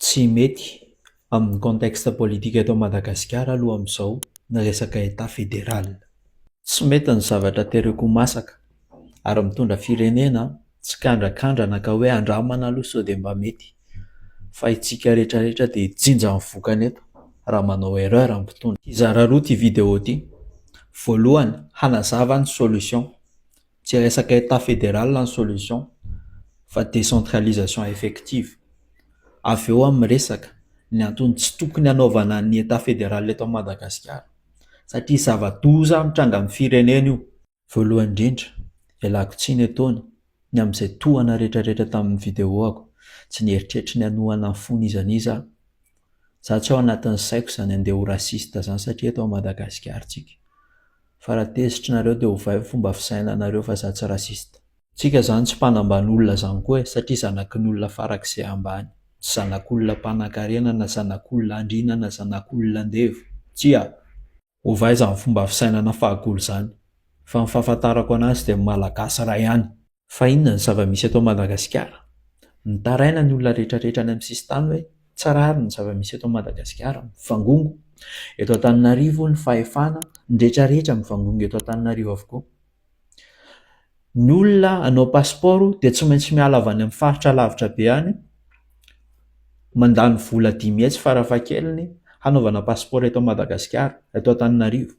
Tsy mety amin'ny contexte politika eto Madagasikara aloha amin'izao ny resaka état fédéral. Tsy mety ny zavatra tereko masaka ary mitondra firenena tsy kandrakandrana ka hoe andramana aloha sao dia mba mety. Fa itsika rehetrarehetra dia jinja mivokana eto raha manao erreur amin'ny mpitondra. Izara roa ty vidéo ty. Voalohany, hanazava ny solution. Tsy resaka état fédéral ny solution fa décentralisation effective. Avy eo amin'ny resaka ny antony tsy tokony hanaovana ny état fédéral eto Madagasikara satria zava-doza mitranga amin'ny firenena io. Voalohany indrindra, ialako tsiny ataony ny amin'izay tohana rehetrarehetra tamin'ny vidéoako. Tsy nieritreritry ny hanohana ny fonizaniza. Za tsy ao anatin'ny saiko zany andeha ho rasista zany satria eto Madagasikara tsika. Fa raha tezitrareo dia ovay fomba fisainanareo fa za tsy rasista. Tsika zany tsy mpanambany olona zany koa satria zanaky ny olona farak'izay ambany. Tsy zanak'olona mpanankarena na zanak'olona andriana na zanak'olona andevo. Tsia, ovay zany fomba fisainana fahagolo zany. Fa ny fahafantarako anazy dia malagasy ra ihany. Fa inona ny zava-misy eto Madagasikara? Nitaraina ny olona rehetrarehetra any amin'ny sisy tany hoe tsara ary ny zava-misy eto Madagasikara. Mivangongo. Eto Antananarivo ny fahefana, ny rehetrarehetra mivangongo eto Antananarivo avokoa. Ny olona hanao pasiporo dia tsy maintsy miala avy any amin'ny faritra lavitra be any, mandany vola 10 hetsy farafahakeliny hanaovana pasiporo eto Madagasikara, eto Antananarivo.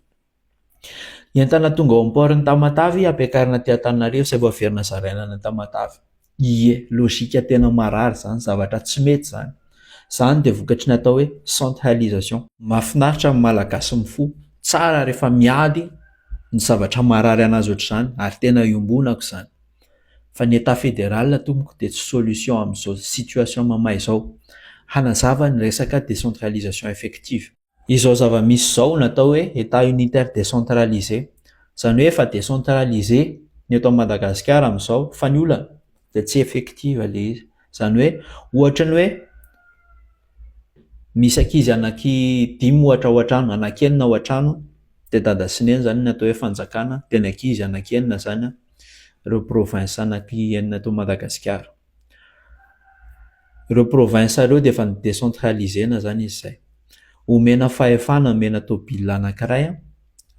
Entana tonga ao amin'ny port'ny Tamatavy ampiakarina aty Antananarivo izay vao averina zaraina ny Tamatavy. Ie, logika tena marary zany, zavatra tsy mety zany. Zany dia vokatry ny atao hoe centralisation. Mahafinaritra amin'ny malagasy mifo, tsara rehefa miady ny zavatra marary anazy ohatr'izany ary tena iombonako zany. Fa ny état fédéral tompoko dia tsy solution amin'izao situation mamay izao. Hanazava ny resaka décentralisation effective. Izao zava-misy izao natao hoe état unitaire décentralisé. Zany hoe efa décentralisé ny eto Madagasikara amin'izao fa ny olana dia tsy effective ilay izy. Zany hoe ohatra ny hoe misy ankizy anaky 5 ohatra ao an-trano, anaky 9 ao an-trano dia dada sy neny zany ny atao hoe fanjakana dia ny ankizy anaky 9 zany ireo province anaky 9 eto Madagasikara. Ireo province ireo dia efa décentralisena zany izy izay. Omena fahefana, omena tôbila anankiray,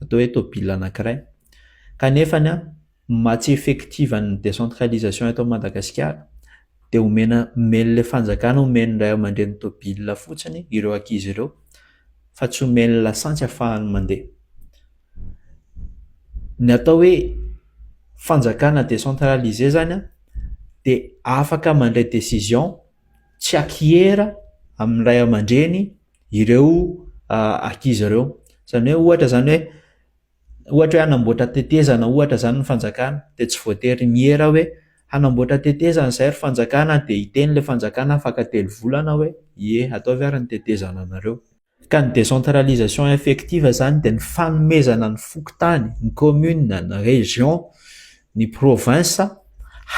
atao hoe tôbila anankiray. Kanefa mahatsy effective ny décentralisation eto Madagasikara dia omena fanjakana, omena ray aman-dreny tôbila fotsiny ireo ankizy ireo fa tsy omena lasantsy ahafahany mandeha. Ny atao hoe fanjakana décentralisé zany dia afaka mandray décision tsy akihera amin'ny ray aman-dreny ireo ankizy ireo. Zany hoe ohatra hoe hanamboatra tetezana ohatra zany ny fanjakana dia tsy voatery mihera hoe hanamboatra tetezana izay ry fanjakana dia hiteny ilay fanjakana afaka 3 volana hoe ie ataovy ary ny tetezana anareo. Ka ny décentralisation effective zany dia ny fanomezana ny fokontany, ny commune, ny région, ny province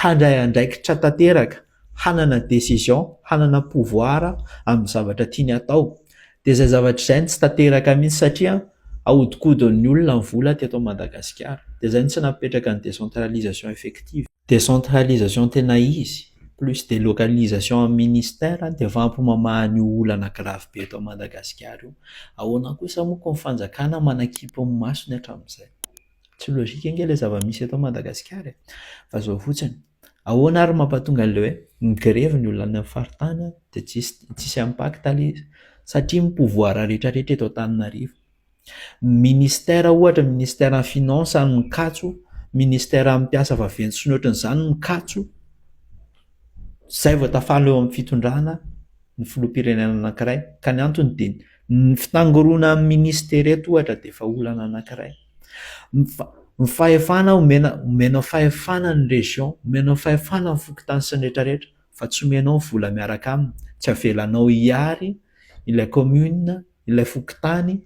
handray andraikitra tanteraka, hanana décision, hanana pouvoir amin'ny zavatra tiany atao. Dia izay zavatra izay tsy tanteraka mihitsy satria ahodikodin'ny olona ny vola teto Madagasikara. Dia izay tsy napetraka ny décentralisation effective. Décentralisation tena izy plus délocalisation amin'ny ministère dia vampomamaha ny olana grave be eto Madagasikara io. Ahoana kosa moa ko ny fanjakana manakipy ny masony hatramin'izay? Tsy logika ange ilay zava-misy eto Madagasikara. Fa zao fotsiny, ahoana ary mampatonga an'ilay hoe ny grève ny olona any amin'ny faritany dia tsisy impact ilay izy satria ny pouvoir rehetrarehetra eto Antananarivo. Ministère ohatra ministère en finance ny mikatso, ministère amin'ny mpiasa vaventy sy ny ohatran'izany mikatso. Zay vao tafalo eo amin'ny fitondrana ny filoham-pirenena anankiray. Ka ny antony dia ny fitangorona amin'ny ministère eto ohatra dia efa olana anankiray. Ny fahefana omena fahefana ny région, omena fahefana ny fokontany sy ny rehetrarehetra fa tsy omenao ny vola miaraka aminy. Tsy avelanao hiary ilay commune, ilay fokontany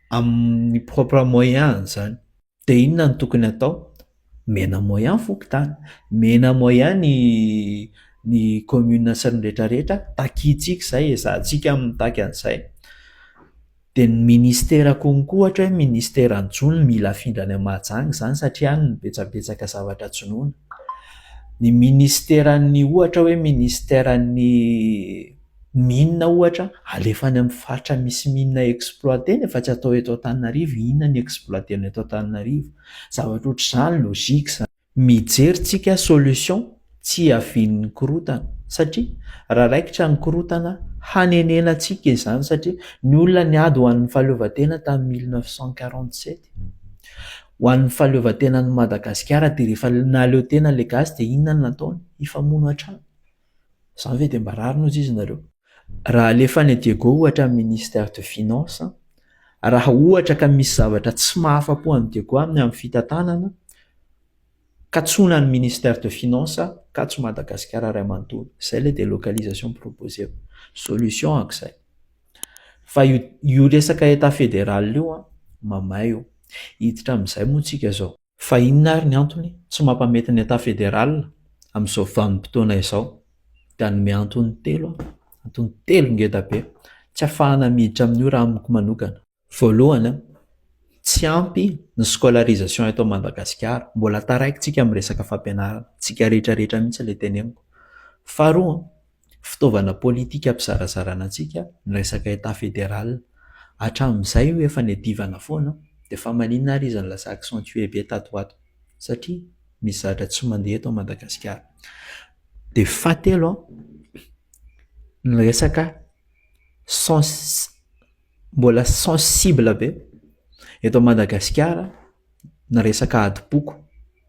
amin'ny propre moyen zany. Dia inona ny tokony atao? Mena moyen fokontany, mena moyen ny commune sy ny rehetrarehetra, takiantsika izay, ezahantsika amin'ny taky an'izay. Dia ny ministère konko ohatra hoe ministère anjono mila afindra any Mahajanga zany satria any betsabetsaka zavatra jonoina. Ny ministère ny ohatra hoe ministère ny Minina ohatra alefany amin'ny faritra misy minina exploité nefa tsy atao eto Antananarivo, inona ny exploité eto Antananarivo? Zavatra ohatr'izany logika zany. Mijery tsika solution tsy avian'ny korotana satria raha raikitra ny korotana hanenena antsika izany satria ny olona niady ho an'ny fahaleovantena tamin'ny 1947. Ho an'ny fahaleovantenan'ny Madagasikara dia rehefa naleo tena ilay gasy dia inona no nataony? Hifamono hatrany. Izany ve dia mba rariny hozy izy nareo? Raha alefany Diego ohatra amin'ny ministère de finance, raha ohatra ka misy zavatra tsy mahafa-po amin'ny Diego amin'ny fitantanana, katsona ny ministère de finance, katso Madagasikara ray manontolo. Izay ilay délocalisation proposée. Solution akizay. Fa io resaka état fédéral io mamay io. Hiditra amin'izay moa tsika zao. Fa inona ary ny antony tsy mampamety ny état fédéral amin'izao vanim-potoana izao? Dia hanome antony telo. Antony telo ngeda be. Tsy ahafahana miditra amin'io raha amiko manokana. Voalohany, tsy ampy ny scolarisation eto Madagasikara. Mbola taraikitsika amin'ny resaka fampianarana. Tsika rehetrarehetra mihitsy ilay teneniko. Faharoa, fitaovana politika ampizarazarana antsika ny resaka état fédéral. Hatramin'izay io efa nedivana foana dia fa maninona ary izy ny lasa accentué be tato ho ato satria misy zavatra tsy mandeha eto Madagasikara. Dia fahatelo, ny resaka mbola sensible be eto Madagasikara ny resaka adi-poko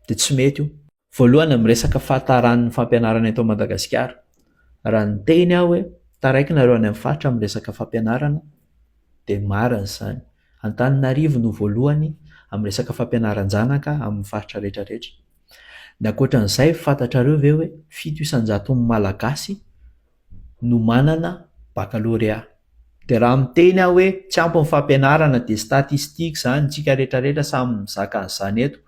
dia tsy mety io. Voalohany amin'ny resaka fahataran'ny fampianarana eto Madagasikara. Raha ny teny aho hoe taraikinareo any amin'ny faritra amin'ny resaka fampianarana dia marina izany. Antananarivo no voalohany amin'ny resaka fampianaran-janaka amin'ny faritra rehetrarehetra. Dia ankoatran'izay fantatrareo ve hoe 700,000 malagasy no manana baccalauréat. Dia raha miteny aho hoe tsy ampy ny fampianarana dia statistique izany, tsika rehetrarehetra samy mizaka an'izany eto.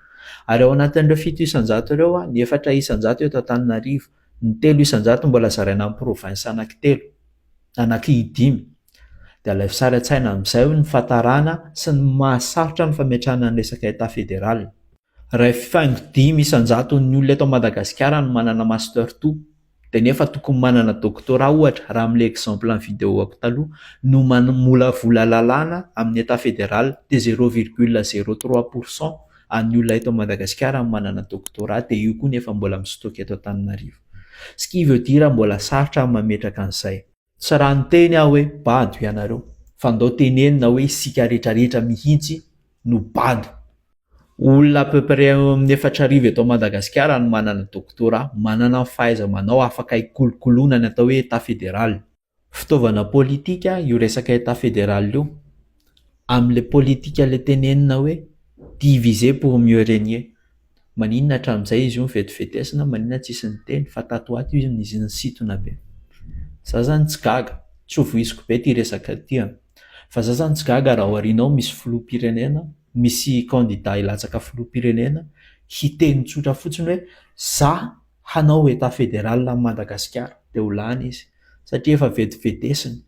Ary ao anatin'ireo 700,000 ireo ny 400,000 eto Antananarivo, ny 300,000 mbola zaraina amin'ny province anaky 5. Dia alaivo sara an-tsaina amin'izay ny fahatarana sy ny mahasarotra ny fametrahana ny resaka état fédéral. Raha fifaingo 500,000 ny olona eto Madagasikara no manana master 2 dia nefa tokony manana doctorat ohatra raha amin'ilay exemple amin'ny vidéoako taloha no manomola vola lalàna amin'ny état fédéral dia 0,03% any olona eto Madagasikara manana doctorat dia io koa nefa mbola mistoka eto Antananarivo. Ce qui veut dire mbola sarotra mametraka an'izay. Tsy raha ny teny aho hoe bado ianareo, fa ndao tenenina hoe isika rehetrarehetra mihitsy no bado. Olona à peu près amin'ny 4,000 eto Madagasikara no manana doctorat, manana fahaiza-manao afaka hikolokoloana ny atao hoe état fédéral. Fitaovana politika io resaka état fédéral io amin'ilay politika ilay tenenina hoe diviser pour mieux régner. Maninona hatramin'izay izy io mivetivetesina, maninona tsisy ny teny fa tato ato izy ny sitona be. Za zany tsy gaga, tsy ho voiziko be ty resaka ty. Fa za zany tsy gaga raha aorianao misy filoham-pirenena, misy candidat hilatsaka filoham-pirenena, hiteny tsotra fotsiny hoe za hanao état fédéral amin'ny Madagasikara dia ho lany izy satria efa vetivetesiny.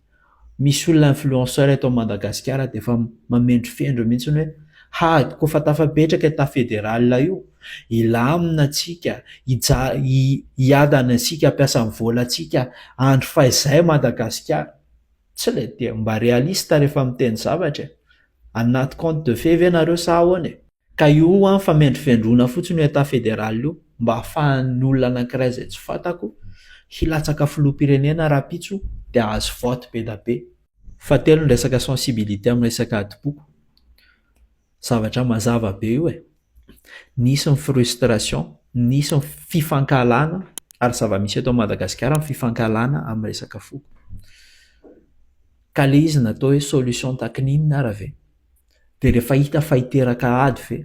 Misy olona influenceur eto Madagasikara dia efa mamendry fendro mihitsy hoe koa fa tafapetraka état fédéral io, ilamina antsika, hiadana antsika, hampiasa vola antsika, andro fahizay Madagasikara. Tsy ilay dia mba réaliste rehefa miteny zavatra. Anaty compte de fait ve nareo sa ahoana? Ka io famendrifendrona fotsiny io état fédéral io mba ahafahan'ny olona anankiray izay tsy fantako hilatsaka filoham-pirenena rapitso dia azo vote be da be. Fahatelo ny resaka sensibilité amin'ny resaka adi-poko. Zavatra mazava be io e. Nisy ny frustration, nisy ny fifankalana, ary zava-misy eto Madagasikara ny fifankalana amin'ny resaka foko. Ka le izy natao hoe solution takininina ara ve? Dia rehefa hita fa hiteraka ady ve?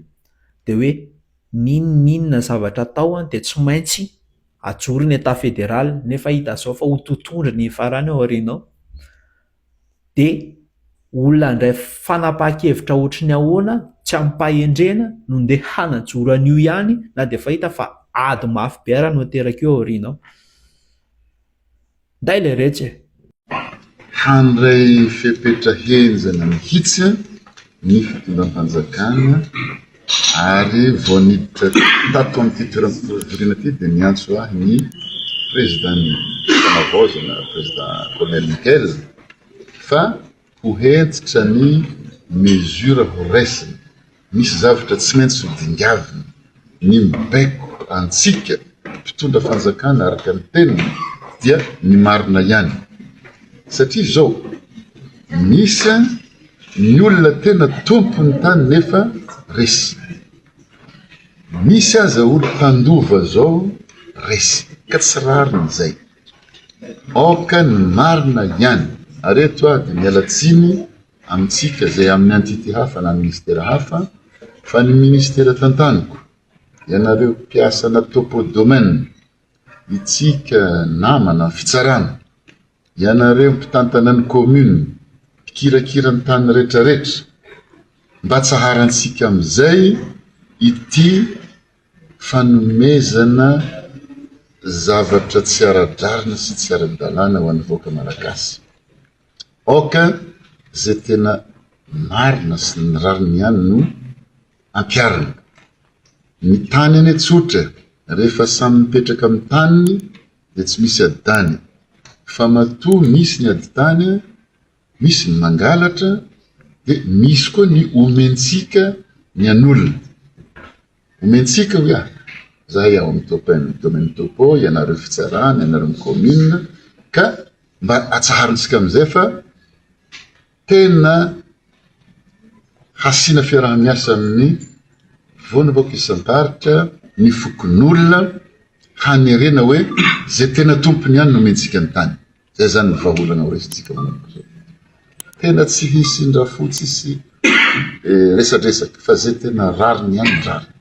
Dia hoe ninona zavatra atao dia tsy maintsy ajoro ny état fédéral nefa hita zao fa ho totondry ny farany ao aorianao. Dia olona indray fanapahan-kevitra ohatry ny ahoana tsy ampahendrena no ndeha hanajoro an'io ihany na dia fa hita fa ady mafy be ara no ateraka eo aorianao. Nday le retsy handray fepetrahenjana mihitsy ny fitondram-panjakana ary vao niditra tato amin'ny toeram-pivorina ty dia niantso ahy ny président navozana président Colonel Mikel fa ho hentitra ny mesura ho raisina. Misy zavatra tsy maintsy ho dingavina ny mibaiko antsika mpitondra fanjakana araka ny tenina dia ny marina ihany. Satria zao misy ny olona tena tompony tany nefa resy, misy aza olo tandova zao resy ka tsy rariny zay. Oka ny marina ihany. Areto dia mialatsiny amitsika zay amin'ny entité hafa na ministera hafa fa ny ministera tantaniko, ianareo mpiasana topo-domaine, itsika namana fitsarana, ianareo mpitantana ny commune, mpikirakira ny tany rehetrarehetra, mba tsaharantsika amizay ity fanomezana zavatra tsy ara-drarina sy tsy ara-dalàna ho an'ny vahoaka malagasy. Oka zay tena marina sy ny rariny ihany no ampiarina. Ny tany ane tsotra, rehefa samy mipetraka amin'ny taniny dia tsy misy aditany, fa matoa misy ny aditany, misy ny mangalatra, dia misy koa ny omentsika ny an'olona. Omentsika hoe zahay ao amin'ny domaine topo, ianareo fitsarana, ianareo commune, ka mba atsaharintsika amizay fa tena hasina fiaraha-miasa amin'ny voany vahoaka isan-taritra, ny fokon'olona hanerena hoe zay tena tompony ihany no omentsika ny tany. Zay zany ny vahaolana ho resitsika manao zao. Tena tsy hisy ndrafotsy sy resadresaka fa zay tena rariny ihany rariny.